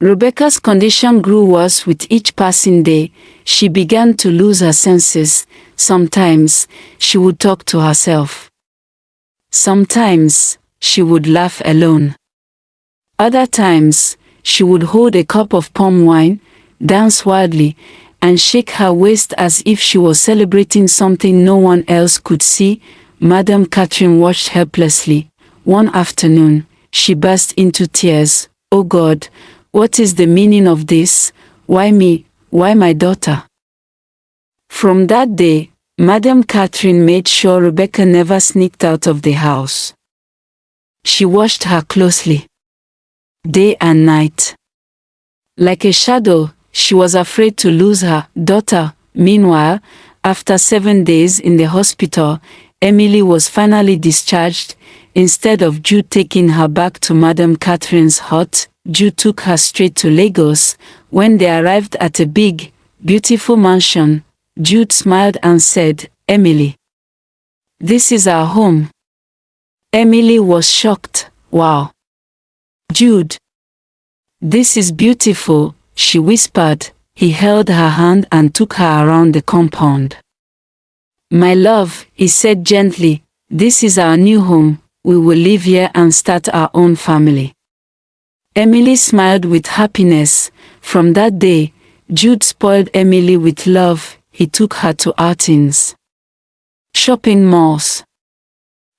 Rebecca's condition grew worse with each passing day. She began to lose her senses. Sometimes, she would talk to herself. Sometimes, she would laugh alone. Other times, she would hold a cup of palm wine, dance wildly, and shake her waist as if she was celebrating something no one else could see. Madame Catherine watched helplessly. One afternoon, she burst into tears. "Oh God, what is the meaning of this? Why me? Why my daughter?" From that day, Madame Catherine made sure Rebecca never sneaked out of the house. She watched her closely, day and night. Like a shadow, she was afraid to lose her daughter. Meanwhile, after 7 days in the hospital, Emily was finally discharged. Instead of Jude taking her back to Madame Catherine's hut, Jude took her straight to Lagos. When they arrived at a big, beautiful mansion, Jude smiled and said, "Emily, this is our home." Emily was shocked. "Wow, Jude, this is beautiful," she whispered. He held her hand and took her around the compound. "My love," he said gently, "this is our new home. We will live here and start our own family." Emily smiled with happiness. From that day, Jude spoiled Emily with love. He took her to outings, shopping malls,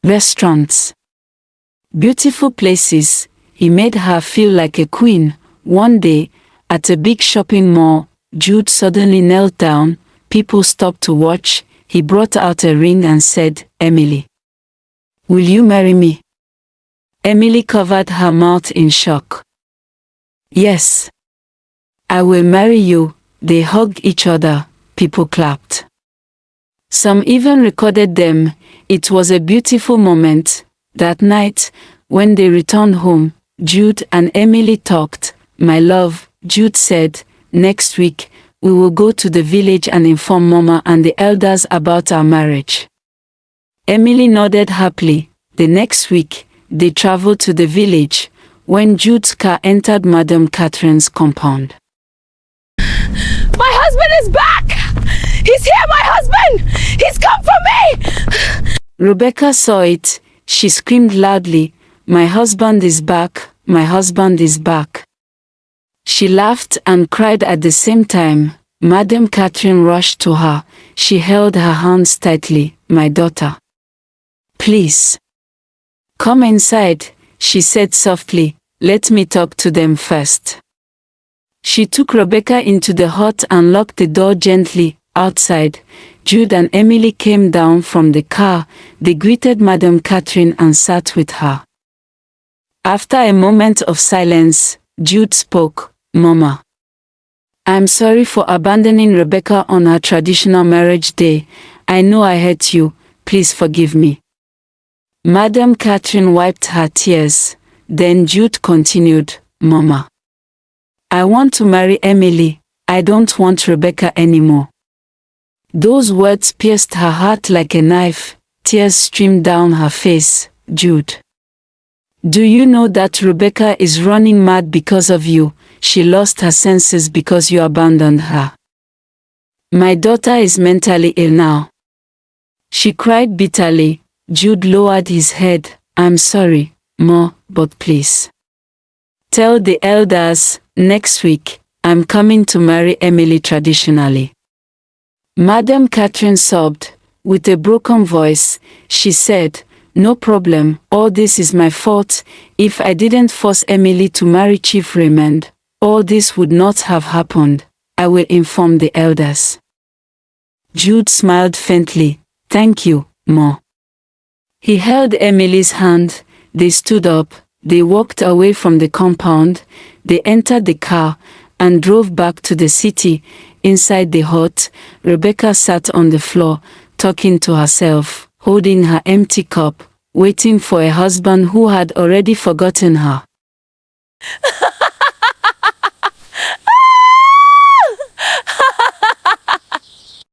restaurants, beautiful places. He made her feel like a queen. One day, at a big shopping mall, Jude suddenly knelt down. People stopped to watch. He brought out a ring and said, "Emily, will you marry me?" Emily covered her mouth in shock. "Yes, I will marry you." They hugged each other. People clapped. Some even recorded them. It was a beautiful moment. That night, when they returned home, Jude and Emily talked. "My love," Jude said, "next week, we will go to the village and inform Mama and the elders about our marriage." Emily nodded happily. The next week, they traveled to the village. When Jude's car entered Madame Catherine's compound, "My husband is back! He's here, my husband! He's come for me!" Rebecca saw it. She screamed loudly, "My husband is back! My husband is back!" She laughed and cried at the same time. Madame Catherine rushed to her. She held her hands tightly. "My daughter, please, come inside," she said softly. "Let me talk to them first." She took Rebecca into the hut and locked the door gently. Outside, Jude and Emily came down from the car. They greeted Madame Catherine and sat with her. After a moment of silence, Jude spoke. "Mama, I'm sorry for abandoning Rebecca on her traditional marriage day. I know I hurt you. Please forgive me." Madame Catherine wiped her tears. Then Jude continued, "Mama, I want to marry Emily. I don't want Rebecca anymore." Those words pierced her heart like a knife. Tears streamed down her face. "Jude, do you know that Rebecca is running mad because of you? She lost her senses because you abandoned her. My daughter is mentally ill now." She cried bitterly. Jude lowered his head. "I'm sorry, Ma, but please tell the elders, next week, I'm coming to marry Emily traditionally." Madame Catherine sobbed. With a broken voice, she said, "No problem, all this is my fault. If I didn't force Emily to marry Chief Raymond, all this would not have happened. I will inform the elders." Jude smiled faintly. "Thank you, Ma." He held Emily's hand. They stood up. They walked away from the compound. They entered the car and drove back to the city. Inside the hut, Rebecca sat on the floor, talking to herself, holding her empty cup, waiting for a husband who had already forgotten her.